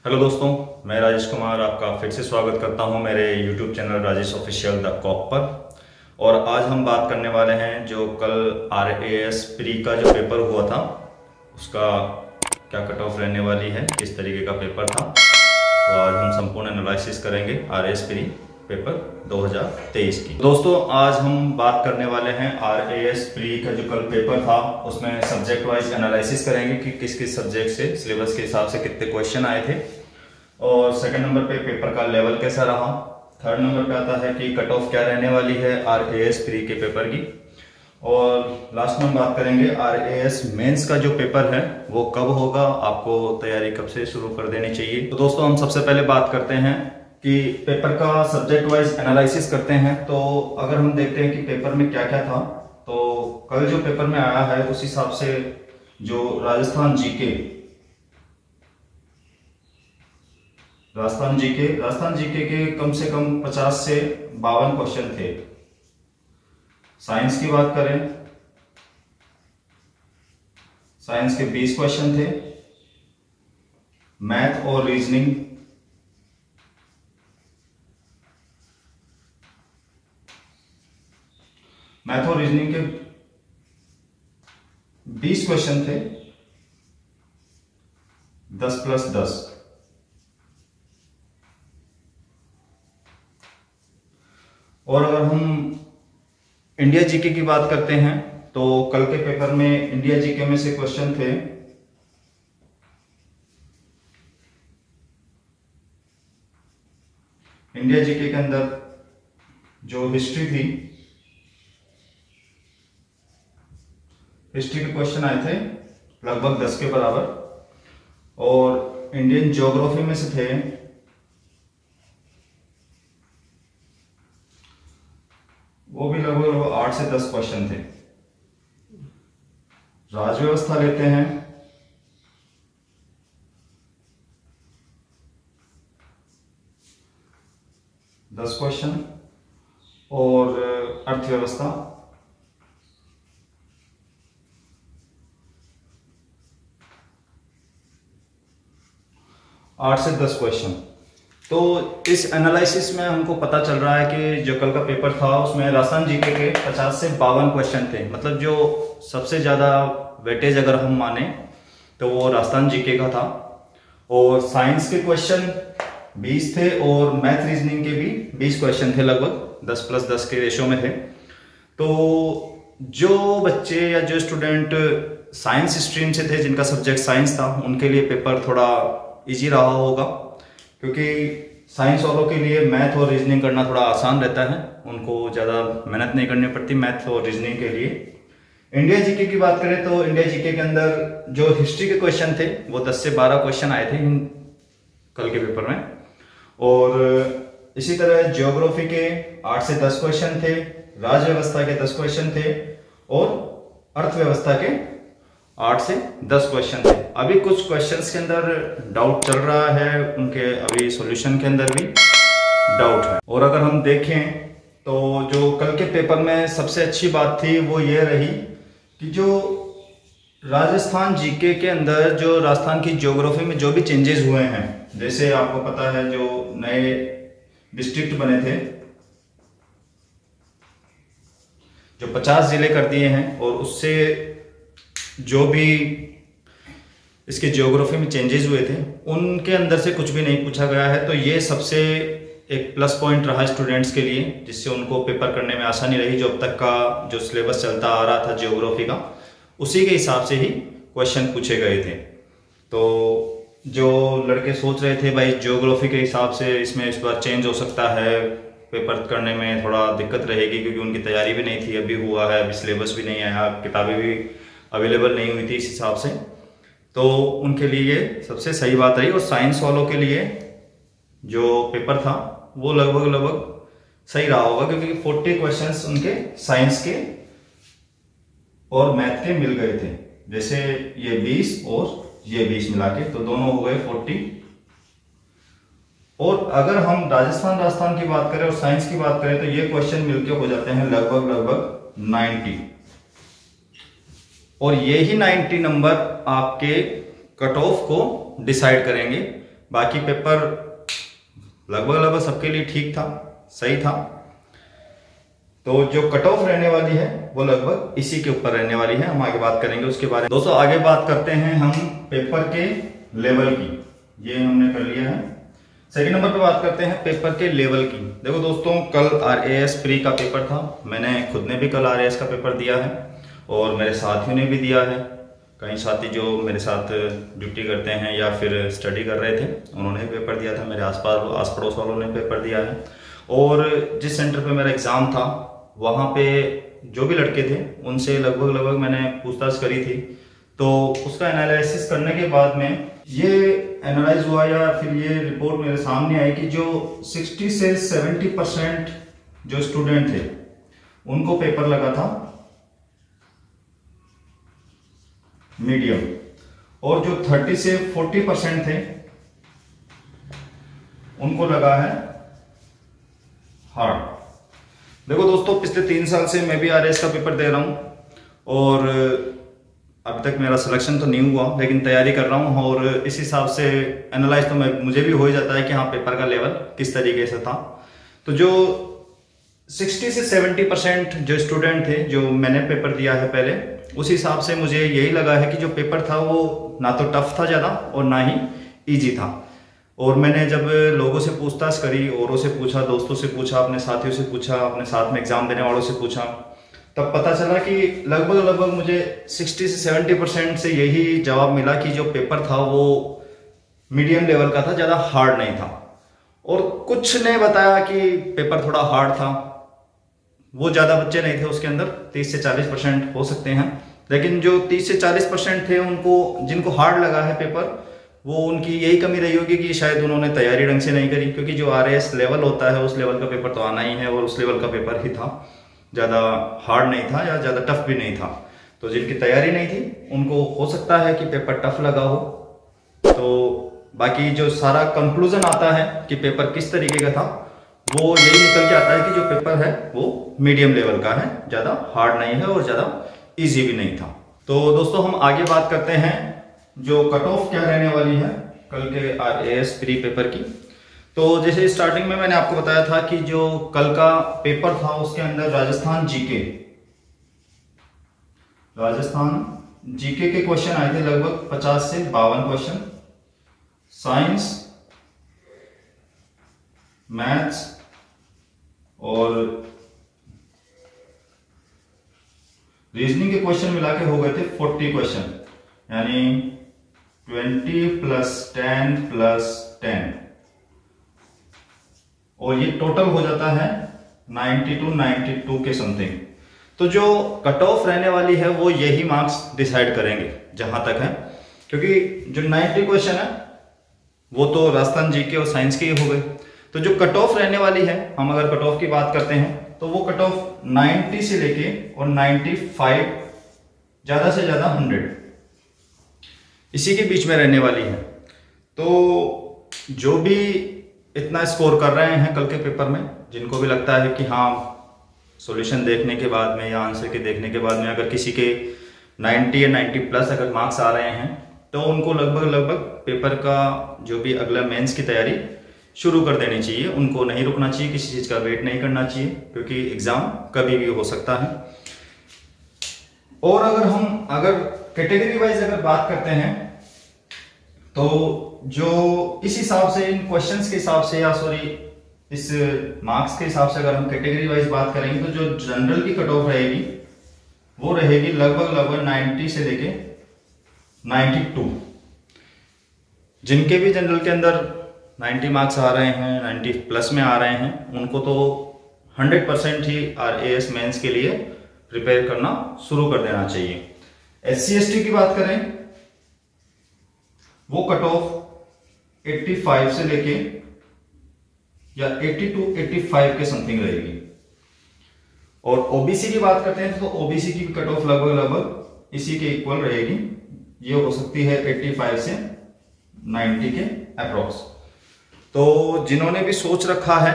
Hello दोस्तों, मैं राजेश कुमार आपका फिर से स्वागत करता हूं मेरे YouTube channel Rajesh official the cop पर। और आज हम बात करने वाले हैं जो कल RAS प्री का जो पेपर हुआ था उसका क्या कट ऑफ रहने वाली है, किस तरीके का पेपर था। तो आज हम संपूर्ण एनालिसिस करेंगे RAS प्री पेपर 2023 की। दोस्तों आज हम बात करने वाले हैं RAS प्री का जो कल पेपर था उसमें सब्जेक्ट वाइज एनालिसिस करेंगे कि किस किस सब्जेक्ट से सिलेबस के हिसाब से कितने क्वेश्चन आए थे। और सेकंड नंबर पे पेपर का लेवल कैसा रहा। थर्ड नंबर पे आता है कि कट ऑफ क्या रहने वाली है RAS प्री के पेपर की। और लास्ट में हम बात करेंगे RAS मेंस का जो पेपर है वो कब होगा, आपको तैयारी कब से शुरू कर देनी चाहिए। तो दोस्तों हम सबसे पहले बात करते हैं कि पेपर का सब्जेक्ट वाइज एनालिसिस करते हैं। तो अगर हम देखते हैं कि पेपर में क्या क्या था, तो कल जो पेपर में आया है उस हिसाब से जो राजस्थान जीके के कम से कम 50 से 52 क्वेश्चन थे। साइंस की बात करें, साइंस के 20 क्वेश्चन थे। मैथ और रीजनिंग के 20 क्वेश्चन थे, 10 प्लस 10। और अगर हम इंडिया जीके की बात करते हैं तो कल के पेपर में इंडिया जीके में से क्वेश्चन थे इंडिया जीके के अंदर जो हिस्ट्री थी, हिस्ट्री के क्वेश्चन आए थे लगभग 10 के बराबर। और इंडियन ज्योग्राफी में से थे वो भी लगभग 8 से 10 क्वेश्चन थे। राज्य व्यवस्था लेते हैं, दस क्वेश्चन। और अर्थव्यवस्था, आठ से 10 क्वेश्चन। तो इस एनालिसिस में हमको पता चल रहा है कि जो कल का पेपर था उसमें राजस्थान जीके के 50 से 52 क्वेश्चन थे। मतलब जो सबसे ज़्यादा वेटेज अगर हम माने तो वो राजस्थान जीके का था। और साइंस के क्वेश्चन 20 थे और मैथ रीजनिंग के भी 20 क्वेश्चन थे, लगभग 10 प्लस 10 के रेशो में थे। तो जो बच्चे या जो स्टूडेंट साइंस स्ट्रीम से थे, जिनका सब्जेक्ट साइंस था, उनके लिए पेपर थोड़ा इजी रहा होगा, क्योंकि साइंस वालों के लिए मैथ और रीजनिंग करना थोड़ा आसान रहता है, उनको ज़्यादा मेहनत नहीं करनी पड़ती मैथ और रीजनिंग के लिए। इंडिया जीके की बात करें तो इंडिया जीके के अंदर जो हिस्ट्री के क्वेश्चन थे वो 10 से 12 क्वेश्चन आए थे कल के पेपर में। और इसी तरह ज्योग्राफी के 8 से 10 क्वेश्चन थे, राज्य व्यवस्था के 10 क्वेश्चन थे और अर्थव्यवस्था के 8 से 10 क्वेश्चन थे। अभी कुछ क्वेश्चंस के अंदर डाउट चल रहा है, उनके अभी सॉल्यूशन के अंदर भी डाउट है। और अगर हम देखें तो जो कल के पेपर में सबसे अच्छी बात थी वो ये रही कि जो राजस्थान जीके के अंदर जो राजस्थान की ज्योग्राफी में जो भी चेंजेस हुए हैं, जैसे आपको पता है जो नए डिस्ट्रिक्ट बने थे, जो 50 जिले कर दिए हैं, और उससे जो भी इसके ज्योग्राफी में चेंजेस हुए थे उनके अंदर से कुछ भी नहीं पूछा गया है। तो ये सबसे एक प्लस पॉइंट रहा स्टूडेंट्स के लिए, जिससे उनको पेपर करने में आसानी रही। जो अब तक का जो सिलेबस चलता आ रहा था ज्योग्राफी का, उसी के हिसाब से ही क्वेश्चन पूछे गए थे। तो जो लड़के सोच रहे थे भाई ज्योग्राफी के हिसाब से इसमें इस बार चेंज हो सकता है, पेपर करने में थोड़ा दिक्कत रहेगी, क्योंकि उनकी तैयारी भी नहीं थी, अभी हुआ है, अभी सिलेबस भी नहीं आया, किताबें भी अवेलेबल नहीं हुई थी इस हिसाब से, तो उनके लिए सबसे सही बात रही। और साइंस वालों के लिए जो पेपर था वो लगभग सही रहा होगा, क्योंकि 40 क्वेश्चंस उनके साइंस के और मैथ के मिल गए थे। जैसे ये 20 और ये 20 मिला के, तो दोनों हो गए 40। और अगर हम राजस्थान की बात करें और साइंस की बात करें तो ये क्वेश्चन मिलके हो जाते हैं लगभग 90। और यही 90 नंबर आपके कट ऑफ को डिसाइड करेंगे बाकी पेपर लगभग सबके लिए ठीक था, सही था। तो जो कट ऑफ रहने वाली है वो लगभग इसी के ऊपर रहने वाली है। हम आगे बात करेंगे उसके बारे में। दोस्तों आगे बात करते हैं हम पेपर के लेवल की। ये हमने कर लिया है। सेकंड नंबर पे बात करते हैं पेपर के लेवल की। देखो दोस्तों, कल RAS प्री का पेपर था। मैंने खुद ने भी कल RAS का पेपर दिया है और मेरे साथियों ने भी दिया है। कई साथी जो मेरे साथ ड्यूटी करते हैं या फिर स्टडी कर रहे थे, उन्होंने पेपर दिया था। मेरे आस पड़ोस वालों ने पेपर दिया है। और जिस सेंटर पे मेरा एग्ज़ाम था वहाँ पे जो भी लड़के थे उनसे लगभग मैंने पूछताछ करी थी। तो उसका एनालिसिस करने के बाद में ये एनालाइज हुआ या फिर ये रिपोर्ट मेरे सामने आई कि जो 60 से 70% जो स्टूडेंट थे उनको पेपर लगा था मीडियम, और जो 30 से 40% थे उनको लगा है हार्ड। देखो दोस्तों, पिछले 3 साल से मैं भी RAS का पेपर दे रहा हूं और अभी तक मेरा सिलेक्शन तो नहीं हुआ, लेकिन तैयारी कर रहा हूं। और इस हिसाब से एनालाइज तो मुझे भी हो ही जाता है कि हाँ पेपर का लेवल किस तरीके से था। तो जो 60 से 70% जो स्टूडेंट थे जो मैंने पेपर दिया है पहले, उस हिसाब से मुझे यही लगा है कि जो पेपर था वो ना तो टफ था ज़्यादा और ना ही ईजी था। और मैंने जब लोगों से पूछताछ करी, औरों से पूछा, दोस्तों से पूछा, अपने साथियों से पूछा, अपने साथ में एग्जाम देने वालों से पूछा, तब पता चला कि लगभग मुझे 60 से 70% से यही जवाब मिला कि जो पेपर था वो मीडियम लेवल का था, ज़्यादा हार्ड नहीं था। और कुछ ने बताया कि पेपर थोड़ा हार्ड था। वो ज़्यादा बच्चे नहीं थे उसके अंदर, 30 से 40% हो सकते हैं। लेकिन जो 30 से 40% थे उनको, जिनको हार्ड लगा है पेपर, वो उनकी यही कमी रही होगी कि शायद उन्होंने तैयारी ढंग से नहीं करी। क्योंकि जो RAS लेवल होता है उस लेवल का पेपर तो आना ही है और उस लेवल का पेपर ही था, ज़्यादा हार्ड नहीं था या ज़्यादा टफ भी नहीं था। तो जिनकी तैयारी नहीं थी उनको हो सकता है कि पेपर टफ लगा हो। तो बाकी जो सारा कंक्लूजन आता है कि पेपर किस तरीके का था, वो यही निकल के आता है कि जो पेपर है वो मीडियम लेवल का है, ज़्यादा हार्ड नहीं है और ज़्यादा ईजी भी नहीं था। तो दोस्तों हम आगे बात करते हैं जो कट ऑफ क्या रहने वाली है कल के RAS प्री पेपर की। तो जैसे स्टार्टिंग में मैंने आपको बताया था कि जो कल का पेपर था उसके अंदर राजस्थान जीके के क्वेश्चन आए थे, लगभग 50 से 52 क्वेश्चन। साइंस, मैथ्स और रीजनिंग के क्वेश्चन मिला के हो गए थे 40 क्वेश्चन, यानी 20 + 10 + 10, और ये टोटल हो जाता है 92 के समथिंग। तो जो कट ऑफ रहने वाली है वो यही मार्क्स डिसाइड करेंगे जहां तक है। क्योंकि जो 90 क्वेश्चन है वो तो राजस्थान जीके और साइंस के ही हो गए। तो जो कट ऑफ रहने वाली है, हम अगर कट ऑफ की बात करते हैं तो वो कट ऑफ 90 से लेके और 95, ज्यादा से ज्यादा 100, इसी के बीच में रहने वाली है। तो जो भी इतना स्कोर कर रहे हैं कल के पेपर में, जिनको भी लगता है कि हाँ सॉल्यूशन देखने के बाद में या आंसर के देखने के बाद में अगर किसी के 90 या 90+ अगर मार्क्स आ रहे हैं, तो उनको लगभग पेपर का जो भी अगला मेंस की तैयारी शुरू कर देनी चाहिए। उनको नहीं रुकना चाहिए, किसी चीज़ का वेट नहीं करना चाहिए, क्योंकि एग्ज़ाम कभी भी हो सकता है। और अगर कैटेगरी वाइज अगर बात करते हैं तो जो इस हिसाब से, इन क्वेश्चंस के हिसाब से, या सॉरी इस मार्क्स के हिसाब से अगर हम कैटेगरी वाइज बात करेंगे, तो जो जनरल की कट ऑफ रहेगी वो रहेगी लगभग 90 से लेके 92। जिनके भी जनरल के अंदर 90 मार्क्स आ रहे हैं, 90+ में आ रहे हैं, उनको तो 100% ही RAS मेंस के लिए प्रिपेयर करना शुरू कर देना चाहिए। SC/ST की बात करें, वो कट ऑफ 85 से लेके या 82-85 के समथिंग रहेगी। और OBC की बात करते हैं तो OBC की कट ऑफ लगभग इसी के इक्वल रहेगी। ये हो सकती है 85 से 90 के अप्रोक्स। तो जिन्होंने भी सोच रखा है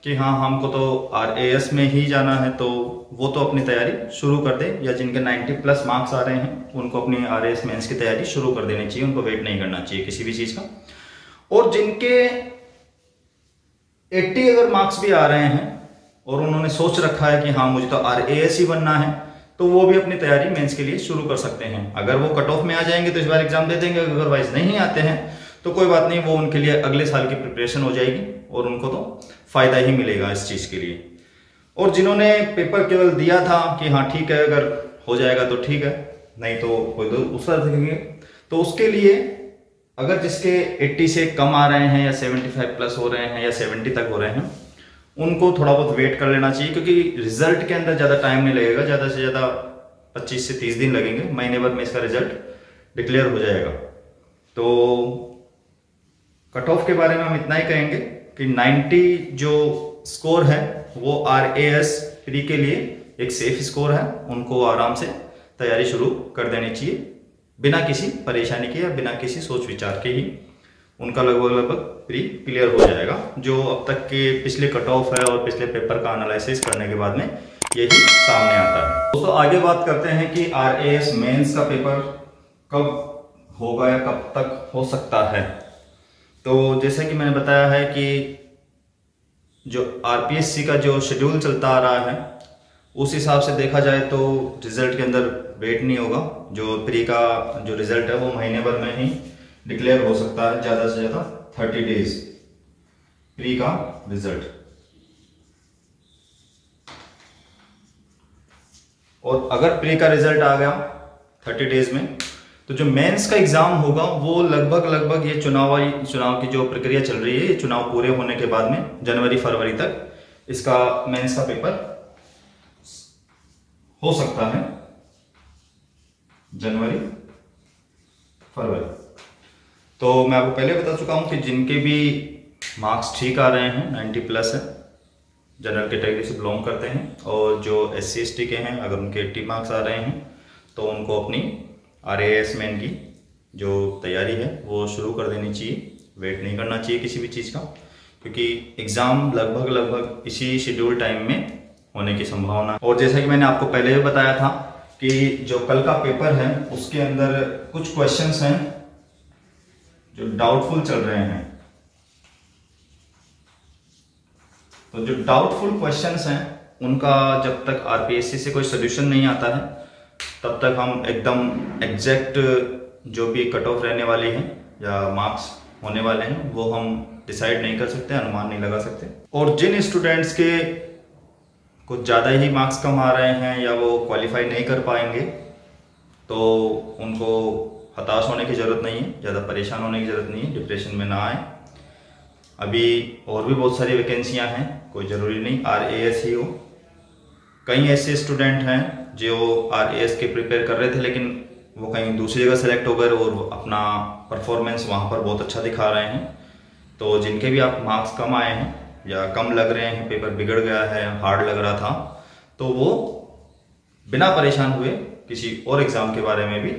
कि हाँ हमको तो RAS में ही जाना है, तो वो तो अपनी तैयारी शुरू कर दे, या जिनके 90+ मार्क्स आ रहे हैं उनको अपनी RAS मेंस की तैयारी शुरू कर देनी चाहिए। उनको वेट नहीं करना चाहिए किसी भी चीज़ का। और जिनके 80 अगर मार्क्स भी आ रहे हैं और उन्होंने सोच रखा है कि हाँ मुझे तो RAS ही बनना है, तो वो भी अपनी तैयारी मेंस के लिए शुरू कर सकते हैं। अगर वो कट ऑफ में आ जाएंगे तो इस बार एग्जाम दे देंगे, अदरवाइज नहीं आते हैं तो कोई बात नहीं, वो उनके लिए अगले साल की प्रिपरेशन हो जाएगी और उनको तो फायदा ही मिलेगा इस चीज के लिए। और जिन्होंने पेपर केवल दिया था कि हाँ ठीक है अगर हो जाएगा तो ठीक है, नहीं तो कोई दूसरा देखेंगे, तो उसके लिए अगर जिसके 80 से कम आ रहे हैं या 75 प्लस हो रहे हैं या 70 तक हो रहे हैं, उनको थोड़ा बहुत वेट कर लेना चाहिए, क्योंकि रिजल्ट के अंदर ज़्यादा टाइम नहीं लगेगा, ज़्यादा से ज़्यादा 25 से 30 दिन लगेंगे, महीने भर में इसका रिजल्ट डिक्लेयर हो जाएगा। तो कट ऑफ के बारे में हम इतना ही कहेंगे कि 90 जो स्कोर है वो RAS प्री के लिए एक सेफ स्कोर है, उनको आराम से तैयारी शुरू कर देनी चाहिए बिना किसी परेशानी के या बिना किसी सोच विचार के ही उनका लगभग प्री क्लियर हो जाएगा। जो अब तक के पिछले कट ऑफ है और पिछले पेपर का एनालिसिस करने के बाद में यही सामने आता है। दोस्तों आगे बात करते हैं कि RAS मेंस का पेपर कब होगा या कब तक हो सकता है। तो जैसे कि मैंने बताया है कि जो RPSC का जो शेड्यूल चलता आ रहा है उस हिसाब से देखा जाए तो रिजल्ट के अंदर वेट नहीं होगा। जो प्री का जो रिजल्ट है वो महीने भर में ही डिक्लेयर हो सकता है, ज़्यादा से ज़्यादा 30 डेज प्री का रिजल्ट। और अगर प्री का रिजल्ट आ गया 30 डेज में तो जो मेंस का एग्जाम होगा वो लगभग ये चुनाव की जो प्रक्रिया चल रही है, चुनाव पूरे होने के बाद में जनवरी फरवरी तक इसका मेंस का पेपर हो सकता है, जनवरी फरवरी। तो मैं आपको पहले बता चुका हूं कि जिनके भी मार्क्स ठीक आ रहे हैं 90 प्लस है, जनरल कैटेगरी से बिलोंग करते हैं, और जो SC ST के हैं अगर उनके 80 मार्क्स आ रहे हैं तो उनको अपनी RAS मेन की जो तैयारी है वो शुरू कर देनी चाहिए, वेट नहीं करना चाहिए किसी भी चीज़ का, क्योंकि एग्ज़ाम लगभग इसी शेड्यूल टाइम में होने की संभावना। और जैसा कि मैंने आपको पहले भी बताया था कि जो कल का पेपर है उसके अंदर कुछ क्वेश्चंस हैं जो डाउटफुल चल रहे हैं। तो जो डाउटफुल क्वेश्चंस हैं उनका जब तक RPSC से कोई सोल्यूशन नहीं आता है तब तक हम एकदम एग्जैक्ट जो भी कट ऑफ रहने वाली है या मार्क्स होने वाले हैं वो हम डिसाइड नहीं कर सकते, अनुमान नहीं लगा सकते। और जिन स्टूडेंट्स के कुछ ज़्यादा ही मार्क्स कम आ रहे हैं या वो क्वालिफाई नहीं कर पाएंगे तो उनको हताश होने की ज़रूरत नहीं है, ज़्यादा परेशान होने की ज़रूरत नहीं है, डिप्रेशन में ना आए। अभी और भी बहुत सारी वैकेंसियां हैं, कोई ज़रूरी नहीं RAS ही हो। कई ऐसे स्टूडेंट हैं जो RAS के प्रिपेयर कर रहे थे लेकिन वो कहीं दूसरी जगह सेलेक्ट हो गए और अपना परफॉर्मेंस वहाँ पर बहुत अच्छा दिखा रहे हैं। तो जिनके भी आप मार्क्स कम आए हैं या कम लग रहे हैं, पेपर बिगड़ गया है, हार्ड लग रहा था, तो वो बिना परेशान हुए किसी और एग्ज़ाम के बारे में भी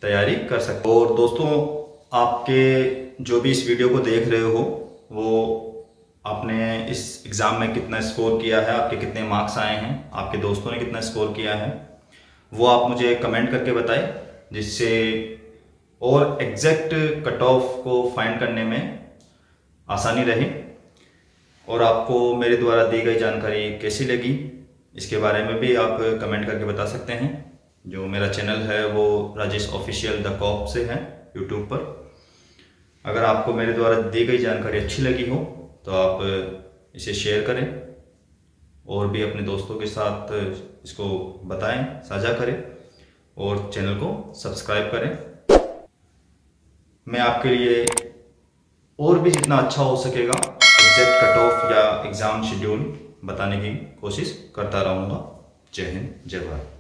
तैयारी कर सकते। और दोस्तों आपके जो भी इस वीडियो को देख रहे हो वो आपने इस एग्ज़ाम में कितना स्कोर किया है, आपके कितने मार्क्स आए हैं, आपके दोस्तों ने कितना स्कोर किया है, वो आप मुझे कमेंट करके बताएं, जिससे और एग्जैक्ट कट ऑफ को फाइंड करने में आसानी रहे। और आपको मेरे द्वारा दी गई जानकारी कैसी लगी इसके बारे में भी आप कमेंट करके बता सकते हैं। जो मेरा चैनल है वो राजेश ऑफिशियल द कॉप से है यूट्यूब पर। अगर आपको मेरे द्वारा दी गई जानकारी अच्छी लगी हो तो आप इसे शेयर करें और भी अपने दोस्तों के साथ इसको बताएं, साझा करें और चैनल को सब्सक्राइब करें। मैं आपके लिए और भी जितना अच्छा हो सकेगा एग्जैक्ट कट ऑफ या एग्ज़ाम शेड्यूल बताने की कोशिश करता रहूँगा। जय हिंद, जय भारत।